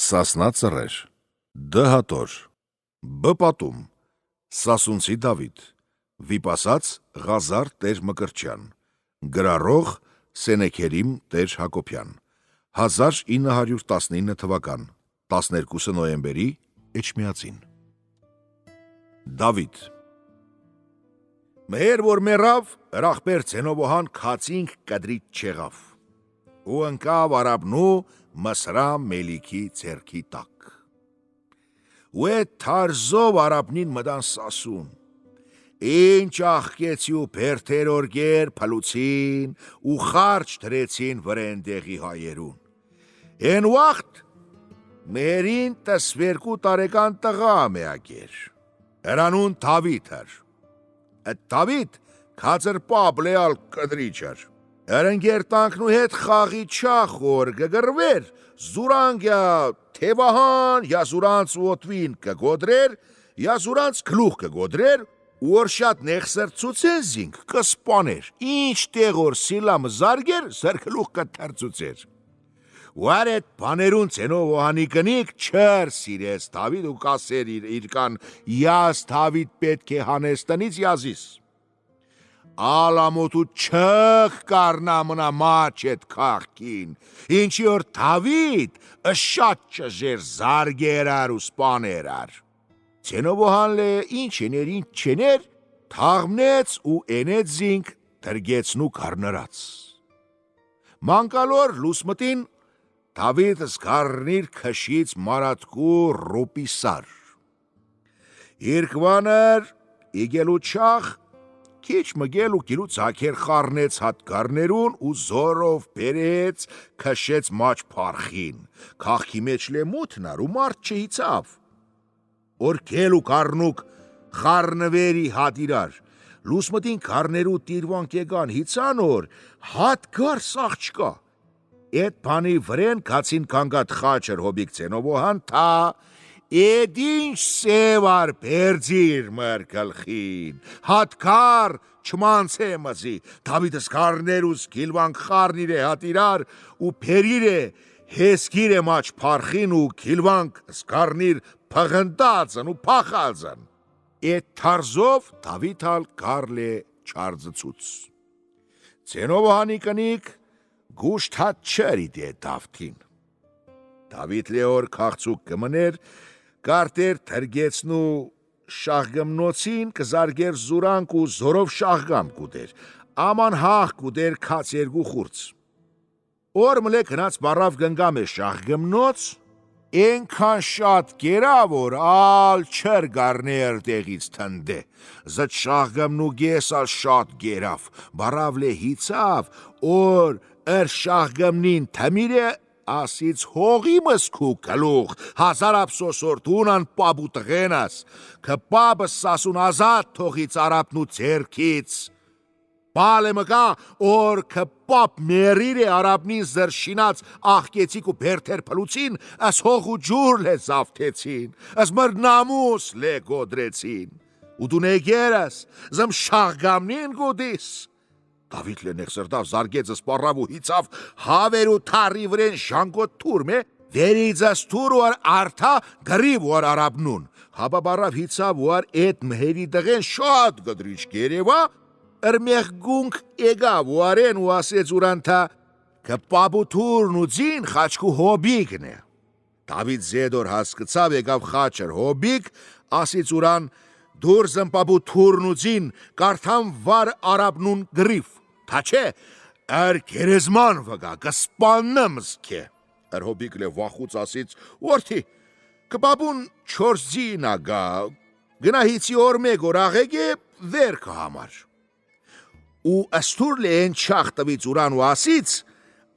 Սասնա ծռեր, դհատոր, բպատում, Սասունցի Դավիթ, վիպասած Ղազար Տեր Մկրտչյան, գրառող Սենեքերիմ Տեր Հակոբյան, 1919 թվական, 12 նոյեմբերի Էջմիածին։ Դավիթ Մեր որ մեռավ, Ռախբեր Ցենովոհան քացինք կդրիտ չեղավ, ու ընկավ արաբնու Մսրամ Մելիքի ձեռքի տակ։ Ու էդ թարզով արաբնին մտան Սասուն, ինչ աղկեցի ու բերթեր օրգեր փլուցին ու խարջ դրեցին վրենդեղի հայերուն։ Են վաղտ մերին 12 տարեկան տղա մեակեր, հրանուն Դավիթ էր։ Այդ Դավիթ քածր պապ լեալ կդրիչ էր։ Երընգեր տանքնու հետ խաղի չախոր գգրվեր, զուրանգյա թևահան յազուրանց ոտվին կգոդրեր, յազուրանց գլուխ կգոդրեր, ու որ շատ նեղսրծուցեն զինք կսպաներ, ինչ տեղոր սիլամը զարգեր, զրգլուխ կթրծուցեր։ Ու արետ բաներուն Ցենովոհանի կնիկ չր սիրեց Դավիթ ու կասեր իր կան, յազ Դավիթ պետք է հանես տնից յազիս։ Ալամոտու չք կարնա մնա մաչ էդ քաղքին, ինչի որ Դավիթ շատ ճժեր զարգերար ու սպաներար։ Ցենովոհան լե ինչ էներ, ինչ չեներ, թաղմնեց ու էնեց զինք դրգեցնու կարնրած։ Մանկալոր լուսմտին Դավիթ զգարնիր քշից մարատկու ռոպիսար։ Երկվանր իգելու չախ, քիչ մգել ու գիլու ցակեր խառնեց հատ գարներուն ու զորով բերեց քշեց մաչ փարխին, քաղքի մեջ լե մութնար ու մարդ չհիցավ։ Որ գել ու կարնուկ խառնվերի հատիրար, լուսմտին կարներու տիրվան կեգան հիցանոր, հատ գար սաղ չկա։ Էդ բանի վրեն կացին կանգատ խաչր հոբիկ Ցենովոհան, թա էդ ինչ սևար բերձիր մր գլխին, հատ կար չմանցե մզի, Դավիթս կարներուս գիլվան խառնիր է հատիրար ու պերիր է հեսկիր է մաչ փարխին ու գիլվանք զգարնիր փղնդածն ու փախածն։ Էդ թարզով Դավիթալ կարլ է չարձծուց։ Ցենովոհանի կնիկ գուշտ հատ չրիտ է Դավթին։ Դավիթ լեոր քաղցուկ կմներ, կարտեր թրգեցնու շաղգմնոցին կզարգեր զուրանք ու զորով շաղգամ կուտեր, աման հաղ կուտեր քաց երկու խուրց։ Որ մլե կնաց բարավ գնգամ է շաղգմնոց, ենքան շատ գերա, որ ալ չր գարներ տեղից թնդե, զդ շաղգմնու գեսալ շատ գերավ, բարավ լե հիցավ, որ էր շաղգմնին թմիր է, ասից հողի մսկու գլուխ, հազար ափսոսոր դունան պաբու տղենաս, կպաբը Սասուն ազատ թողից արապնու ձերքից, բալ է մկա, որ կպապ մերիր է արապնին զրշինած աղկեցիք ու բերթեր պլուցին, աս հող ու ջուր լե զավթեցին, աս մր նամուս լե գոդրեցին, ու դու նեգերս, զմ շաղգամնին գուդիս։ Դավիթ լե նեղսրտավ զարգեց սպառավ ու հիցավ հավեր ու թարի վրեն ժանգոտ թուրմ է, վերիձաս թուր ու արդա գրիվ ու արաբնուն, հաբա բարավ հիցավ ու էդ մհերի դղեն շատ գդրիչ գերևա, Ըրմեղ գունք էգավ ու արեն ու ասեց ուրանթա կպաբու թուրն ու ձին խաչկու հոբիկն է։ Դավիթ զեդոր հասկցավ եկավ խաչր հոբիկ, ասից ուրան դուր զմպաբու թուրն ու ձին կարթամ վար արաբնուն գրիվ, թա չէ, ար գերեզման վգա, կսպաննմ զքե։ Ար հոբիկ լե վախուց ասից, որդի, կպաբուն չորս ձին ագա, գնա հիցի օր մեկ օր աղեգ է վեր կհամար։ Ու աստուր լե են չախ տվից ուրան ու ասից,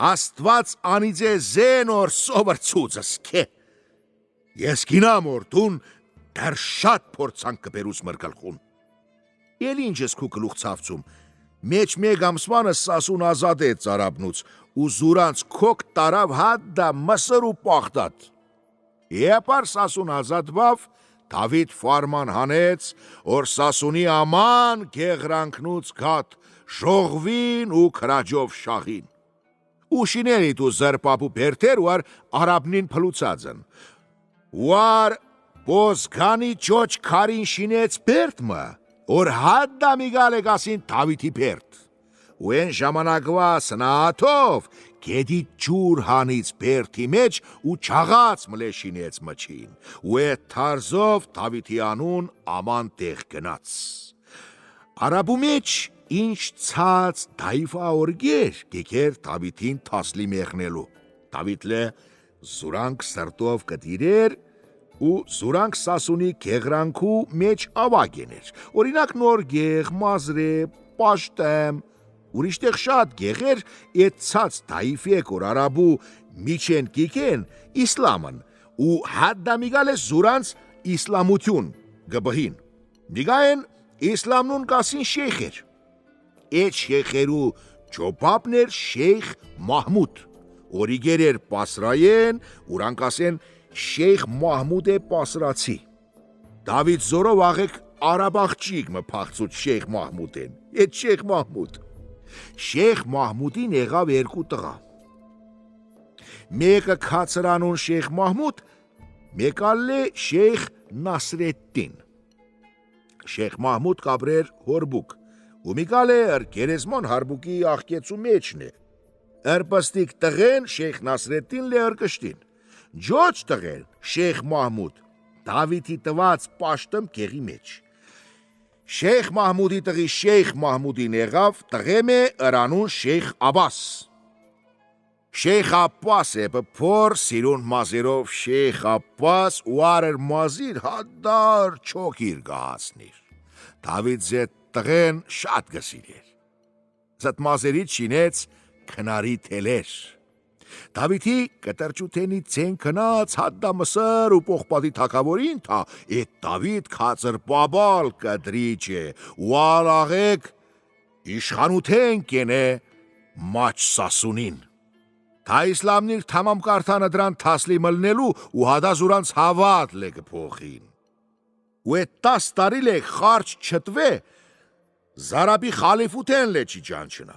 աստված անիձե զեն որ սովրցուծս կե։ Ես գինամ որ դուն դար շատ փորձանք կբերուս մրգլխուն։ Էլ ինչ ես քու գլուխ ցավցում, մեջ մեկ ամսվանը Սասուն ազատ է ծարաբնուց, ու զուրանց քոք տարավ հատ դա մսր ու պախտատ։ Եպար Սասուն ազատվավ, Դավիթ ֆարման հանեց, որ Սասունի աման գեղրանքնուց գատ, ժողվին ու քրաջով շաղին։ ու շիներիտ ու զրպապու բերթեր ու արաբնին փլուցածն։ Ուար բոզգանի ճոչ քարին շինեց բերթմը, որ հադդա միգալ եկասին Դավիթի բերթ։ Ու են ժամանակվա սնաթով գետի ջուր հանից բերթի մեջ ու չաղած մլե շինեց մչին, ու է թարզով Դավիթի անուն աման տեղ գնաց։ Արաբու մեջ ինչ ցած դայվա օրգեր գեկեր Դավիթին թասլի մեղնելու։ Դավիթ լե զուրանք սրտով կդիրեր ու զուրանք սասունի գեղրանքու մեջ ավագեներ։ Օրինակ նոր գեղ, մազրե, պաշտեմ, ուրիշտեղ շատ գեղեր էդ ցած դայվեք որ արաբու միջեն գիկեն իսլամն ու հադդա միգալ է զուրանց իսլամություն գբհին։ Միգային իսլամնուն կասին շեյխեր։ Էդ շեյխերու ճոպապներ շեյխ Մահմուդ, օրիգեր էր պասրայեն, ուրանք ասեն շեյխ Մահմուդ է պասրացի։ Դավիթ զորով աղեք արաբաղջիկ մը փախցուց շեյխ Մահմուդեն, էդ շեյխ Մահմուդ։ Շեյխ Մահմուդին եղավ երկու տղա։ Մեկը քացրանուն շեյխ Մահմուդ, մեկալ է շեյխ Նասրեդդին։ Շեյխ Մահմուդ կաբրեր հորբուկ, ու միկալ է գերեզման հարբուկի աղկեցու մեջն է։ Ըրպստիկ տղեն շեյխ Նասրեդդին լե ըրկշտին։ Ջոչ տղեն շեյխ Մահմուդ, Դավիթի տված պաշտմ գեղի մեջ։ Շեյխ Մահմուդի տղի շեյխ Մահմուդին եղավ տղեմ է ыրանուն շեյխ Աբաս։ Շեյխ Աբաս է բփոր սիրուն մազերով շեյխ Աբաս ու արր մազիր հադար չոքիր գահացնիր։ Դավիթ զետ տղեն շատ գսիրեր։ Զետ մազերից շինեց քնարի թելեր։ Դավիթի կտրճութենի ցեն քնած հադդա մսր ու պողպատի թակավորին թա էդ Դավիթ քածր բաբալ կդրիչ է ու ալաղեք իշխանութեն կենե մաչ սասունին։ Թա իսլամնիր թամամ կարթանը դրան թասլի մլնելու ու հադա զուրանց հավատ լե կփոխին։ Ու էդ 10 տարի լե խարչ չտվե Զարաբի խալիֆութեն լե չի ճանչնա։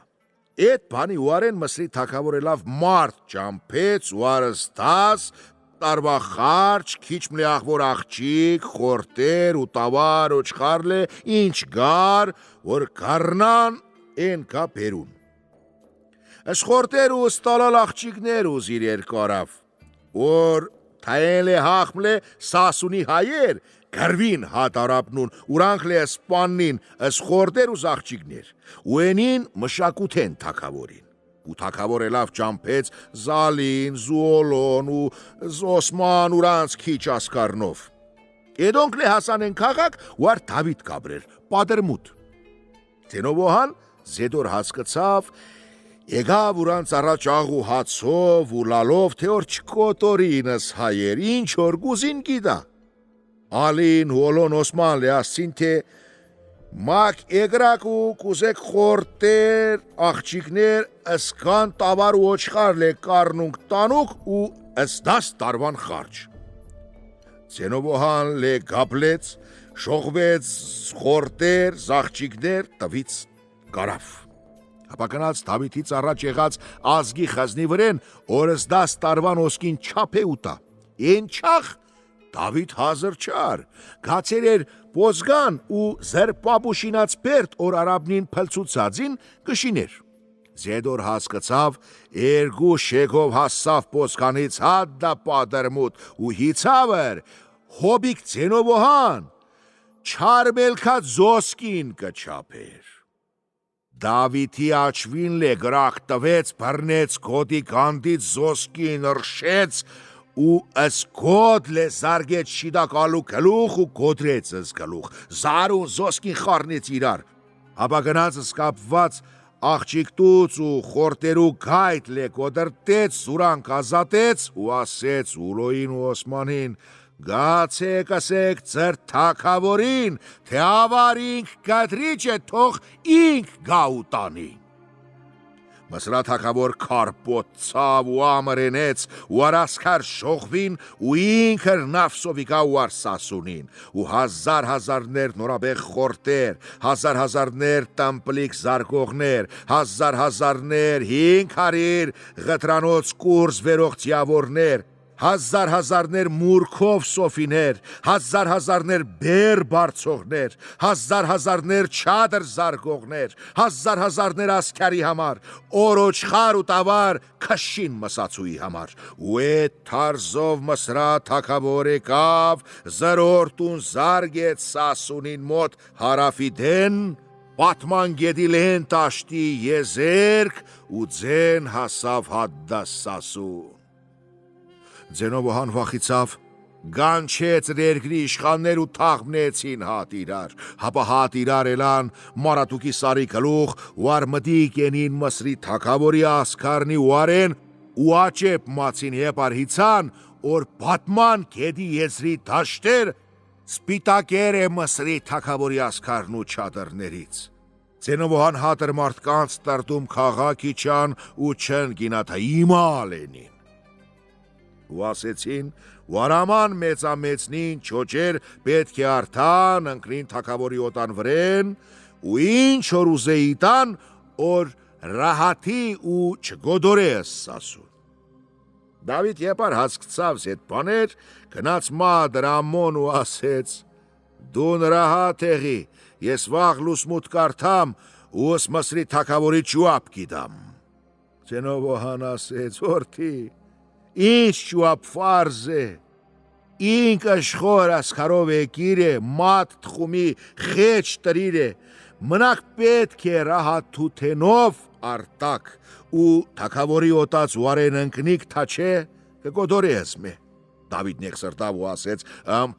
Էդ բանի ուարեն մսրի թակավորելավ մարդ ճամփեց ու արստաս տարվա խարչ քիչ մլի աղվոր աղջիկ խորտեր ու տավար ոչխարլե ինչ գար որ գառնան են կա բերուն։ Ըսխորտեր ու ստալալ աղջիկներ ուզիր երկարավ որ թայել է հախմլե սասունի հայեր Գարվին հատ արաբնուն, ուրանք լե սպաննին, ըսխորդեր ու զաղջիկներ, ու ենին մշակութեն թակավորին, ու թակավորելավ ճամփեց զալին, զուոլոն ու զոսման ուրանց քիչ ասկարնով։ Էդոնք լե հասանեն քաղաք, ու ար Դավիթ կաբրեր, պատրմուտ։ Տենովոհան զեդոր հասկացավ, եկավ ուրանց առաջ աղու հացով ու լալով, թե որ չկոտորինս հայեր, ինչ որ գուզին գիդա։ Ալին հոլոն Օսման լեասին թե մակ էգրակ ու կուզեք խորտեր աղջիկներ ըսկան տավար ու ոչխար լե կարնունք տանուկ ու ըսդաս տարվան խարջ։ Ցենովոհան լե գապլեց, շողվեց խորտեր, զաղջիկներ տվից կարավ։ Ապա գնաց Դավիթից առաջ եղած ազգի խզնի վրեն, օրս 10 տարվան ոսկին չափ է ուտա։ Են չախ Դավիթ հազր չար, գացեր էր բոզգան ու զրպապու շինած բերտ որ արաբնին փլցուցածին կշիներ։ Զեդոր հասկացավ, երկու շեգով հասավ բոզգանից հադդա պատրմուտ ու հիցավր, հոբիկ Ցենովոհան, չարմելքած զոսկին կչապեր։ Դավիթի աչվին լե գրախ տվեց, բռնեց գոտի գանդից զոսկին ըրշեց ու ըսկոտ լե զարգեց շիդակալու գլուխ ու գոդրեց ըս գլուխ, զարուն զոսկին խարնեց իրար, ապա գնաց սկապված աղջիկտուց ու խորտերու գայթ լե գոդրտեց, զուրանք ազատեց ու ասեց ուլոին ու Օսմանին, գացեք ասեք ձեր թակավորին, թե ավար ինք գադրիչ է թող ինք գա ուտանի։ Մսրա թագավոր կարպոտցավ ու ամրենեց ու արասքար շողվին ու ինքր նավսովիկա ու արսասունին ու հազարներ նորաբեղ խորտեր, հազարներ տամպլիկ զարգողներ, հազարներ 500 ղտրանոց կուրս վերողցիավորներ, հազարներ մուրքով սոֆիներ, հազարներ բեր բարձողներ, հազարներ չադր զարգողներ, հազարներ ասքարի համար, օրոչխար ու տավար քշին մսացուի համար, ու էդ թարզով մսրա թագավոր եկավ, զրորտուն զարգեց սասունին մոտ հարավի դեն, պատման գետի լեն տաշտի եզերք ու ձեն հասավ հադդաս սասուն։ Ձենովոհան վախիցավ, գանչեց երկրի իշխաններ ու թաղմնեցին հատ իրար, հապա հատ իրար էլան մարատուկի սարի գլուխ ու արմդիկ ենին մսրի թագավորի ասքարնի ու արեն ու աճեպ մացին հեպար հիցան, որ պատման գետի եզրի դաշտեր սպիտակեր է մսրի թագավորի ասքարն ու չադրներից։ Ձենովոհան հատր մարդկանց տրտում քաղաքի չան ու չն գինաթա իմալ ենին։ Ու ասեցին, վարաման մեծամեծնին չոչեր պետք է արդան ընկնին թագավորի օտան վրեն, ու ինչ որ ուզեի տան, որ ռահաթի ու չգոդորես սասուն։ Դավիթ եպար հասկցավ զետ բաներ, գնաց դրամոն ու ասեց, դու նրահատ եղի, ես վաղ լուսմուտ կարդամ ու ըս մսրի թագավորի ճուապ գիտամ։ Ձենովոհան ասեց, որդի, ինչ ճուապ ֆարզ է, ինք աշխոր ասքարով եկիր է, մատ թխումի խեչ տրիր է, մնակ պետք է ռահաթութենով արտակ ու թագավորի օտած ուարեն ընկնիք թաչե կգոդորես մե։ Դավիթ նեղսրտավ ու ասեց,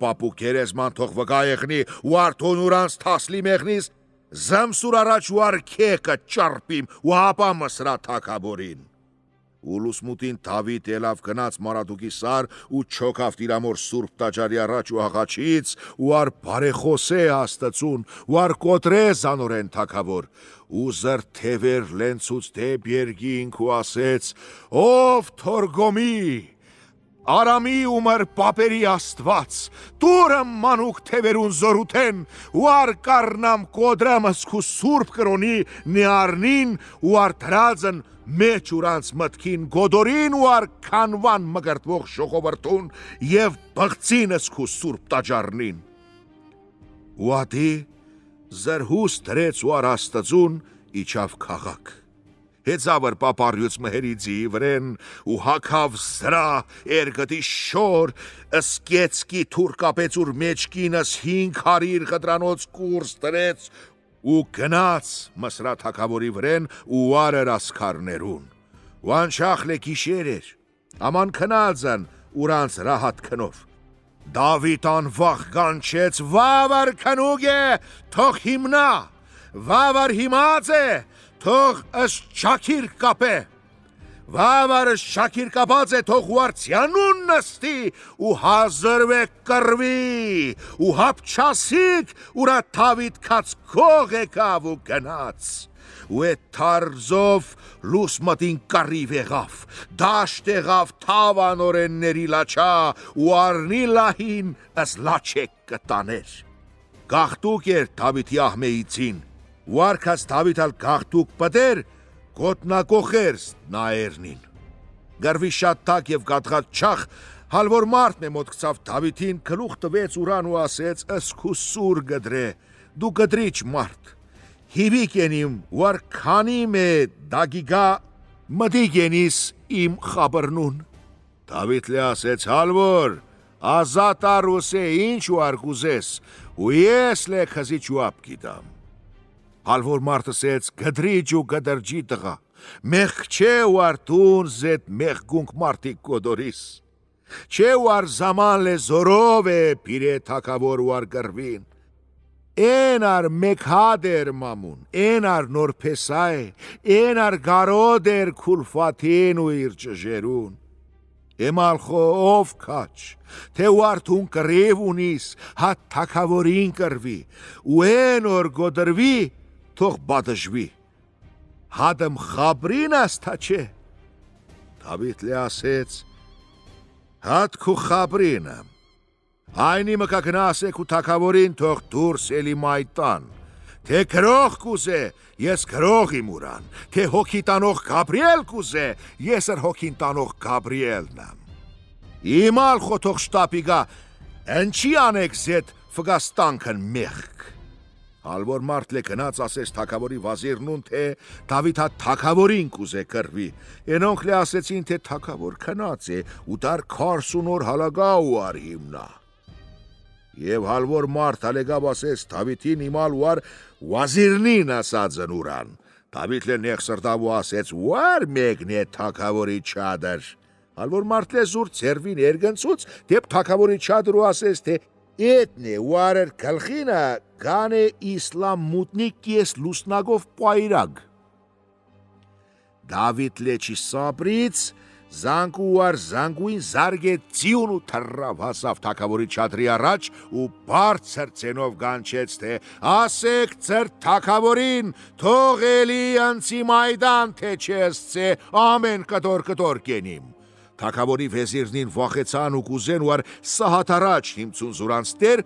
պապուկ երեսման թող վկա եղնի ու արդոն ուրանց թասլի մեղնիս, զմսուր առաջ ու արքեկը ճարպիմ ու հապա մսրա թագավորին։ Ու լուսմուտին Դավիթ ելավ գնաց մարատուկի սար ու չոքավ տիրամոր սուրբ տաճարի առաջ ու աղաչից ու ար բարեխոսե աստծուն ու ար կոտրե զանորեն թագավոր ու զրթևեր լենցուց դեպ երկինք ու ասեց, ով թորգոմի, Արամի ումր պապերի աստված, տուրըմ մանուկ թևերուն զորութեն, ու ար կարնամ կոդրամս քու սուրբ կրոնի նիարնին ու ար դրածն մեջ ուրանց մտքին գոդորին ու ար քանվան մգրտվող շողովրտուն և բղծինս քու սուրբ տաճարնին։ Ու ադի զրհուս դրեց ու ար աստծուն իջավ քաղաք։ Հեծավր պապարյուց մհերի ձիվրեն ու հակավ զրա երգտի շոր, ըսկեցկի թուրկապեց ուր մեջկինս 500 ղտրանոց կուրս տրեց ու գնաց մսրա թագավորի վրեն ու արեր ասքարներուն։ Ու անչախլ է գիշեր էր, աման քնածն ուրանց ռահատ քնով։ Դավիթ անվախ գանչեց, վավար քնուգ է, թող հիմնա, վավար հիմած է, թող ըս շաքիր կապե, վավարը շաքիր կապած է, թող ուարցյանուն նստի ու հազրվե կրվի ու հապչասիկ ուրա Դավիթ կաց քող եկավ ու գնաց։ Ու էդ թարզով լուսմտին կարիվ եղավ, դաշտ եղավ թավանորենների լաչա ու արնի լահին ըս լաչեք կտաներ։ Գաղտուկ էր Դավիթի ահմեիցին, ու արկած Դավիթ ալ գաղտուկ պտեր, գոտնակոխեր նայերնին։ Գրվի շատ տակ և գատղատ չախ, հալ որ մարդն է մոտ գցավ Դավիթին, գլուխ տվեց ուրան ու ասեց, ըս քու սուր գդրե, դու գդրիչ մարդ, հիվիկ ենիմ, ու արքանիմ է դագիգա, մդիկ ենիս իմ խաբրնուն։ Դավիթ լե ասեց, հալ որ, ազատ արուս է ինչ ու արգուզես, ու ես լե քզի ճուապ գիտամ։ Հալ որ մարդսեց գդրիչ ու գդրջի տղա, մեղք չէ ու արտուն զետ մեղգունք մարդիկ կոդորիս, չէ ու ար զաման լե զորով է պիրե թակավոր ու ար գրվին, են ար մեկ հատ էր մամուն, են ար նորպեսա է, են ար գարոդ էր քուլֆատին ու իր ճժերուն, Էմալխո ով քաչ, թե ու արտուն կրև ունիս, հատ թակավորին կրվի, ու են որ գոդրվի, թող բադժվի։ հադմ խաբրին ասթա չէ։ Դավիթ ասեց. հատ քու խաբրինը, այնի մկա գնասեք ու թակավորին թող դուրս էլի մայտան, թե գրող կուզե, ես գրող իմ ուրան, թե հոգի տանող Գաբրիել կուզե, ես էր հոգին տանող Գաբրիելն եմ։ Իմալ խոթող շտապիգա, ընչի անեք զետ ֆգաստանքն մեղք։ Հալվոր մարդ լե գնաց ասես թակավորի վազիրնուն, թե Դավիթ հատ թակավորին կուզե կրվի, ենոնք լե ասեցին, թե թակավոր քնած է, ու դար 40 օր հալագա ու ար հիմնա։ Եվ հալվոր մարդ հալեգավ ասես Դավիթին իմալ ու ար վազիրնին ասածն ուրան։ Դավիթ լե նեղ սրտավ ու ասեց, ուար մեկն է թակավորի չադր։ Հալվոր մարդ լե զուր ծերվին երգնցուց, դեպ թակավորի չադր ու ասես, թե Էդն է ուարեր գլխինը գան է իսլամ մուտնիկ կես լուսնագով պայրագ։ Դավիթ լեչի սաբրից զանգ ու ար զանգուին զարգե ծիուն ու թռավ հասավ թակավորի չադրի առաջ ու բարձր ցենով գանչեց, թե ասեք ձեր թակավորին թող էլի անցի մայդան թե չեսցե ամեն կտոր կենիմ։ Թակավորի վեզիրնին վախեցան ու կուզեն ու ար սահատ առաջ հիմցուն զուրանց տեր,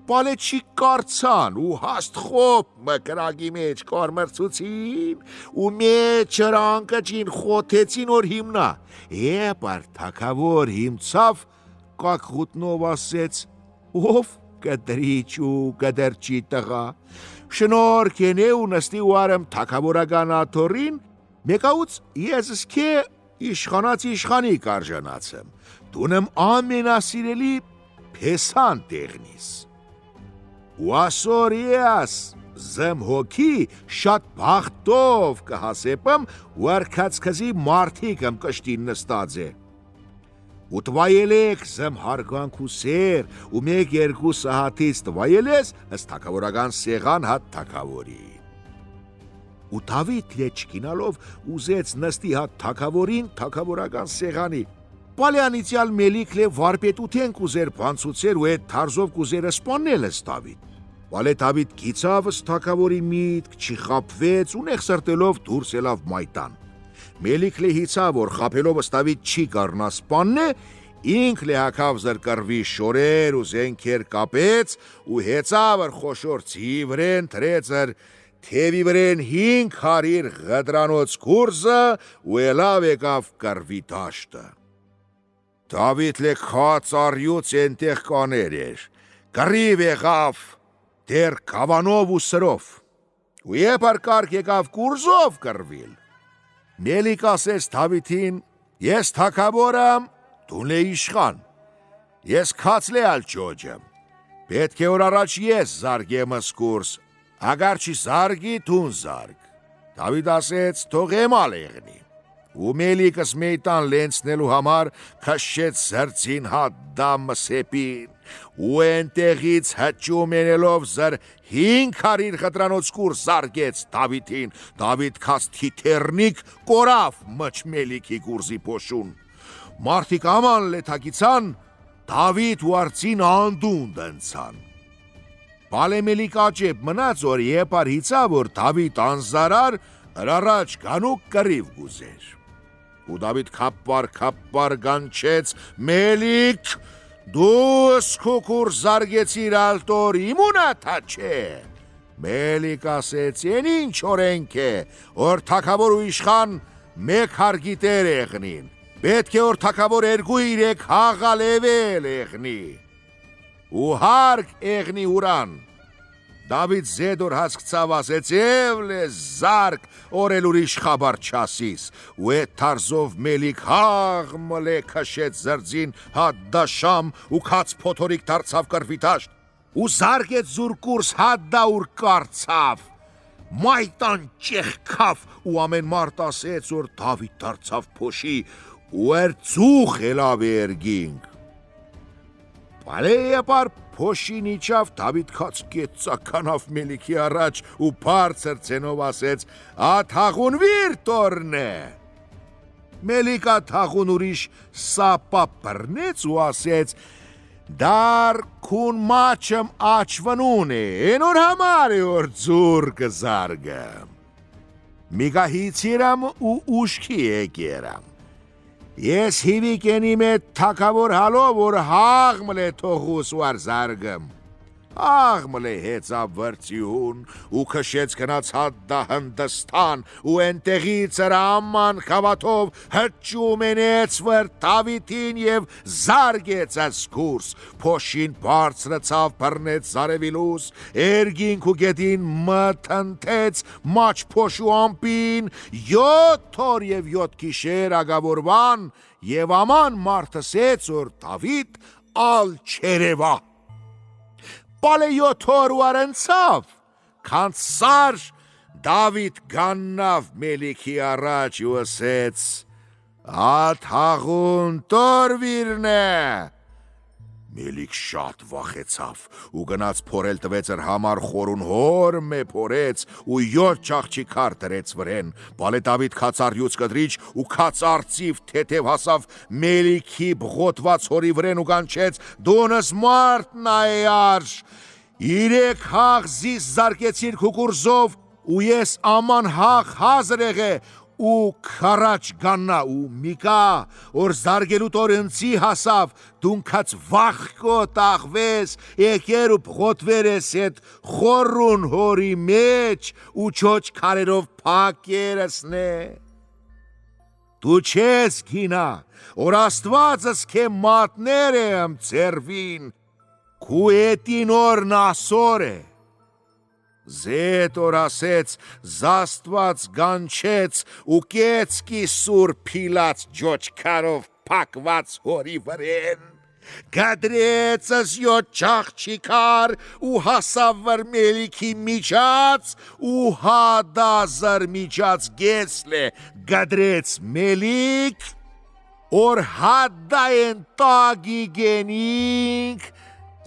պալե չի կարցան ու հաստ խոպ մկրագի մեջ կարմրցուցին ու մեջ հրանկջին խոթեցին որ հիմնա, էպար թակավոր հիմցավ կակղուտնով ասեց, ով կդրիչ ու կդրչի տղա, շնոր կենե ու նստի ու արեմ թակավորական աթորին, մեկաուց եզս կե իշխանած իշխանի կարժանացեմ, դունեմ ամենասիրելի պեսան տեղնիս։ Ու ասոր ես զեմ հոգի շատ բաղթով կհասեպմ ու արկացկզի մարդիկմ կշտին նստած է։ Ու տվայելեք զեմ հարգանք ու սեր ու մեկ երկու սահատից տվայելես ըստ թակավորական սեղան հատ թակավորի։ Ու Դավիթ լեչ կինալով ուզեց նստի հատ թակավորին թակավորական սեղանի։ Պալյանիցյալ մելիք լե վարպետութեն կուզեր բանցուցեր ու էդ թարզով կուզեր սպանել ըստ Դավիթ։ Վալե Դավիթ գիցավ ըստ թակավորի միտք, չխապվեց ու նեղ սրտելով դուրս ելավ մայտան։ Մելիք լե հիցավ, որ խապելով ըստ Դավիթ չի կարնա սպաննե, ինք լե հակավ զրկրվի շորեր ու զենքեր կապեց ու հեծավ որ խոշոր ցի վրեն թրեցր թևի վրեն 500 ղդրանոց կուրզը ու ելավ եկավ կրվի դաշտը։ Դավիթ լե քաց արյուց ենտեղ կաներ էր, կռիվ եղավ դեր կավանով ու սրով, ու եպար կարկ եկավ կուրզով կրվիլ։ Մելիք ասեց Դավիթին, ես թակավոր եմ, դուն լե իշխան, ես քաց լե ալ ջոջեմ, պետք է որ առաջ ես զարգեմ ըսկուրս, ագար չի զարգի դուն զարգ։ Դավիթ ասեց թող էմալ եղնի։ Ու մելիքս մեյտան լենցնելու համար քաշեց զրծին հատ դամը սեպին ու ենտեղից հճում ենելով զր 500 ղդրանոց կուր զարգեց Դավիթին։ Դավիթ քաց թիթեռնիկ կորավ մչ մելիքի կուրզի փոշուն։ Մարդիկ աման լեթակիցան Դավիթ ու արծին անդունդ ընցան։ Պալեմելիք աճեպ մնաց որ եպար հիցա որ Դավիթ անզարար հրառաջ գանուկ կռիվ գուզեր։ Ու Դավիթ քապպար գանչեց մելիք դու սկուկուր զարգեցիր ալտոր իմունա թա չէ։ Մելիք ասեց են ինչ օրենք է որ թակավոր ու իշխան մեկ հարգիտեր եղնին, պետք է որ թակավոր երկու իրեք հաղալևել եղնի ու հարկ եղնի ուրան։ Դավիթ զեդոր հասկցավ ասեց եվ լե զարգ օրել ուրիշ խաբար չասիս ու էդ թարզով մելիք հաղ մլե քաշեց զրձին հատ դաշամ ու քաց փոթորիկ դարձավ կրվի դաշտ ու զարգեց զուր կուրս հատ դա ուր կարծավ մայտան ճեղքավ ու ամեն մարդ ասեց որ Դավիթ դարձավ փոշի ու էր ծուխ ելավ երգինք։ Պալե եպար փոշին իջավ Դավիթ քաց կեցականավ մելիքի առաջ ու բարձր ցենով ասեց աթաղունվիր տորնե։ Մելիքա թաղուն ուրիշ սապա բռնեց ու ասեց դար քուն մաչմ աչվնուն է, ենոր համար է որ ձուր կզարգեմ։ միգահիցիրամ ու ուշքի եկերամ։ Ես հիվիկենի մետ թակավոր հալով, որ հաղմլ է թողուս ու արզարգմ։ Աղմլ է հեծավ վրծիուն ու քշեց գնացած դա Հնդստան ու ենտեղի ծրաման խավաթով հճումենեց վր Դավիթին և զարգեց ասկուրս, փոշին բարձրացավ բռնեց զարևիլուս, երգինք ու գետին մթնթեց մաչ փոշու ամպին, 7 օր և 7 գիշեր ագավորվան և աման մարդսեց, որ Դավիթ ալ չերևա։ Պալե 7 օր ու արընցավ, քանց սար Դավիթ գաննավ Մելիքի առաջ ու ասեց. «Ատ հաղուն տորվիրն է»։ Մելիք շատ վախեցավ ու գնաց փորել տվեց իր համար խորուն հոր մե փորեց ու 7 ճաղճիկար դրեց վրեն։ Բալե Դավիթ քացարյուց կդրիչ ու քացարծիվ թեթև հասավ Մելիքի բղոտված հորի վրեն ու կանչեց. «Դունս մարդ նայար, 3 հաղ զիս զարկեցիր քուկուրզով ու ես աման հաղ հազր եղե ու քարաչ գաննա ու միկա, որ զարգելու տորընցի հասավ, դունքած վախկո տաղվես, եկեր ու բղոտվեր ես հետ խորուն հորի մեջ ու չոչ քարերով փակերսնե։ Դու չես գինա, որ Աստվածս քե մատներ եմ ծերվին, քու էտին օրն ասոր է։ Զետ օր ասեց, զաստված գանչեց ու կեցկի սուր փիլած ջոչքարով փակված հորի վրեն, գադրեցս 7 ճաղճիկար ու հասավ վր Մելիքի միջած ու հադազր միջած գեսլե գադրեց Մելիք, որ հադային տագի գենինք,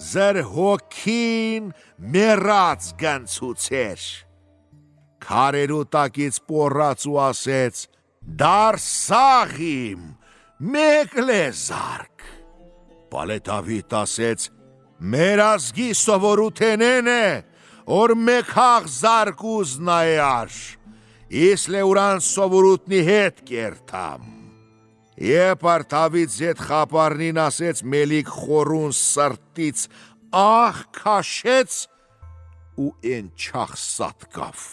զր հոգին մերած գնցուցեր։ Քարերու տակից պորած ու ասեց. «Դարսաղիմ, մեկ լեզարկ»։ Բալե Դավիթ ասեց. «Մեր ազգի սովորութենեն է, որ մեկ հաղ զարկուզ նայար, իսլե ուրան սովորութնի հետ կերտամ»։ Եպար Դավիթ զետ խապարնին ասեց Մելիք խորուն սրտից ահ քաշեց ու են չախսատկավ։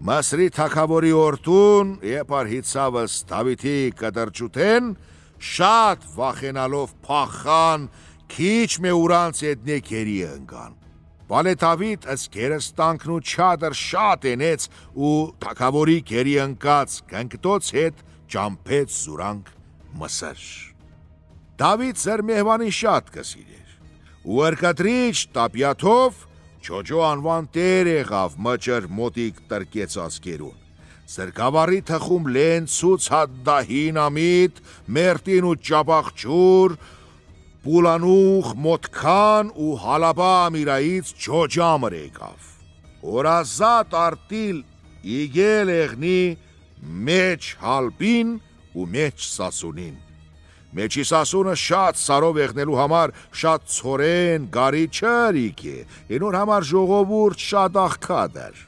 Մասրի թակավորի օրտուն, եպար հիցավս Դավիթի կդրջութեն, շատ վախենալով փախան, քիչ մե ուրանց ետնե կերի ընկան։ Բալե Դավիթ ըս գերստանքն ու չադր շատ ենեց ու թակավորի կերի ընկած կնկտոց հետ ճամփեց զուրանք մսր։ Դավիթ զր մեհվանի շատ կսիրեր ու ըրկատրիչ տապյաթով չոջո անվան տեր եղավ մճր մոտիկ տրկեց ասկերուն։ Զրկավարի թխում լենցուց հադդահին ամիտ, մերտին ու ճապաղջուր, պուլանուխ մոտքան ու հալաբա ամիրայից ջոջամր եկավ։ Որազատ արտիլ իգել եղնի մեջ հալբին ու մեջ սասունին։ Մեջի սասունը շատ սարով եղնելու համար շատ ցորեն գարի չրիկ է, ենոր համար ժողովուրդ շատ աղքատ էր։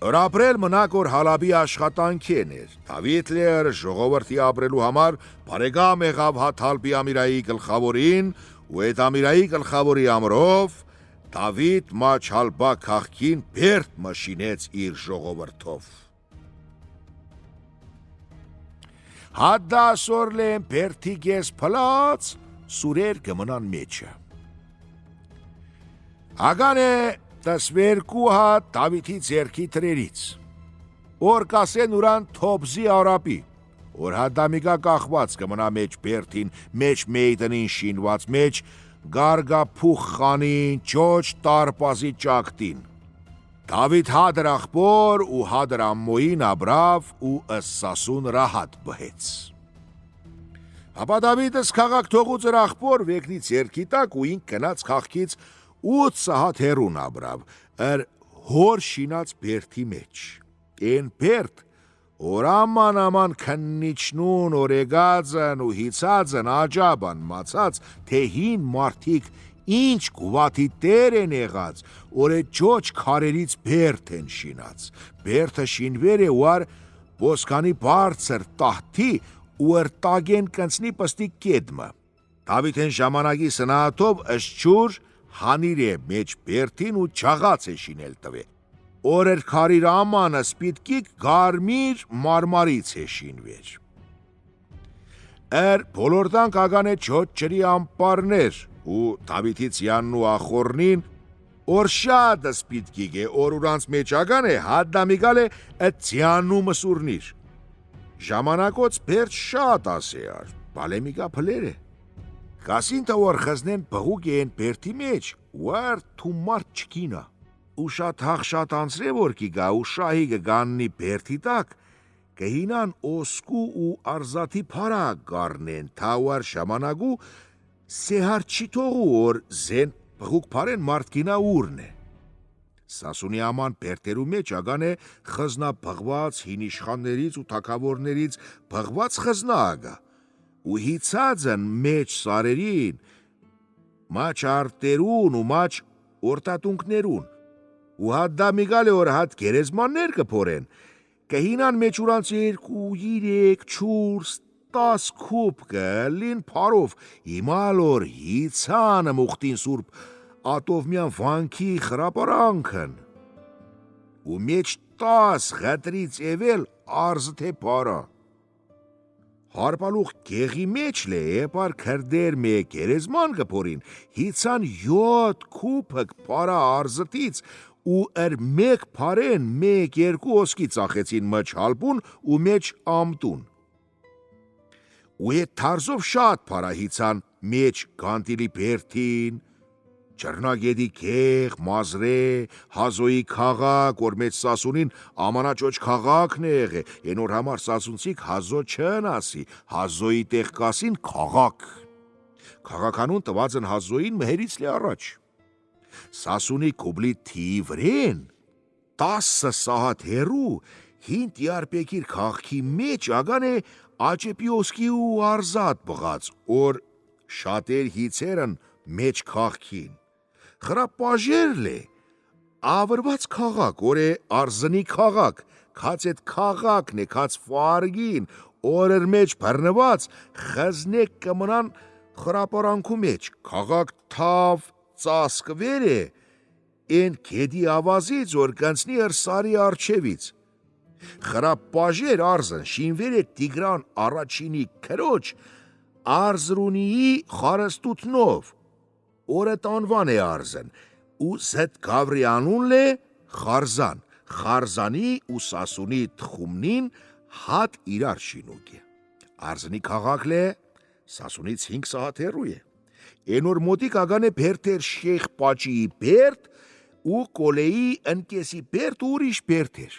Ապրել մնակ որ հալաբի աշխատանքեն էր, Դավիթ լեր ժողովրդի ապրելու համար բարեկամ եղավ հատ հալբի ամիրայի գլխավորին ու այդ ամիրայի գլխավորի ամրով Դավիթ մաչ հալբա քաղքին բերդ մշինեց իր ժողովրդով։ Հադասոր լեն բերդի գես պլած, սուրեր կմնան մեջը։ Ագան է տսվերկու հատ Դավիթի ձերքի տրերից, որ կասեն ուրան թոբզի արապի, որ հադամիգա կախված կմնա մեջ բերդին, մեջ մեյտնին շինված, մեջ գարգապուխ խանին, ճոչ տարպազի ճակտին։ Դավիթ հադր աղբոր ու հադր ամմոին աբրավ ու ըսասուն ռահատ բհեց։ Ապա Դավիթս քաղաք թողուց իր աղբոր վեկնի ձերքի տակ ու ինք կնաց քաղքից 8 սահատ հերուն աբրավ, էր հոր շինած բերդի մեջ։ Են բերդ, որ աման քննիչնուն օրեգածն ու հիցածն աջաբան մացած, թե հին մարդիկ ինչ գուվաթի տեր են եղած, որ է ջոջ քարերից բերդ են շինած, բերդը շինվեր է ուար ոսկանի բարձր տահթի ու էր տագեն կնցնի պստի կեդմը, Դավիթեն ժամանակի սնահատով ըշչուր հանիր է մեջ բերդին ու չաղաց է շինել տվե, որ էր քարիր ամանը սպիտկիկ գարմիր մարմարից է շինվեր, էր բոլորդան կագան է չոտ ջրի ամպարներ ու Դավիթից յանն ու ախորնին, որ շատ սպիտկիկ է, որ ուրանց մեջ ագան է հադդամիգալ է ծյանու մսուրնիր, ժամանակոց բերդ շատ ասեար, բալեմիգա փլեր է, Կասին թե որ խզնեն բղուկ են բերդի մեջ, ուար թումարդ չկինա, ու շատ հաղ շատ անցրե որ կիգա ու շահի գաննի բերդի տակ, կհինան ոսկու ու արզաթի պարակ գարնեն, թավար շամանագու սեհար չի թողու, որ զեն բղուկ պարեն մարդկինա ուրն է։ Սասունի աման բերդերու մեջ ագան է խզնա բղված հին իշխաններից ու թակավորներից բղված խզնա ագա, ու հիցածն մեջ սարերին, մաչ արտերուն ու մաչ օրտատունքներուն, ու հադդամիգալ է որ հատ գերեզմաններ կփորեն, կհինան մեջ ուրանց 2, 3, 4, 10 քուպ կլին պարով, հիմալ որ հիցանը մուխտին սուրբ ատովմյան վանքի խրապարանքն, ու մեջ 10 ғտրից եվել արզը թե պարա, Հարպալուղ գեղի մեջ լե էպար քրդեր մե գերեզման կփորին, հիցան 7 քուպըք պարա արզտից ու էր մեկ պարեն մեկ երկու ոսկի ծախեցին մջ հալպուն ու մեջ ամտուն։ Ու էտ թարզով շատ պարա հիցան մեջ գանտիլի բերդին, Չրնագեդի կեղ, մազրե, հազոյի քաղաք, որ մեջ սասունին ամանաճոչ քաղաքն է եղե, ենոր համար սասունցիք հազո չն ասի, հազոյի տեղ կասին քաղաք, քաղաքանուն տվածն հազոյին մհերից լի առաջ, սասունի կուբլի թիվրեն, 10 սահատ հերու, հին տիարպեկիր քաղքի մեջ ագան է աճեպիոսկի ու արզատ բղած, որ շատեր հիցերն մեջ քաղքին, խրապաժերլ է, ավրված քաղաք, որ է արզնի քաղաք, կաց էտ քաղաքն է, կաց վարգին, օրեր մեջ բրնված, խզնեք կմնան խրապարանքու մեջ, քաղաք թավ ծասկվեր է, են կեդի ավազից, որ կնցնի էր սարի արջևից, խրապաժեր արզն, շինվեր է տիգրան առաջինի քրոջ, արզրունիի խարստութնով, օրդ անվան է արզն, ու զետ գավրիանուն լե խարզան, խարզանի ու սասունի թխումնին հատ իրար շինուկ է, արզնի քաղաք լե սասունից 5 սահատ հերու է, ենոր մոտիկ ագան է բերդեր շեխ պաճիի բերդ ու կոլեի ընկեսի բերդ ուրիշ բերդեր,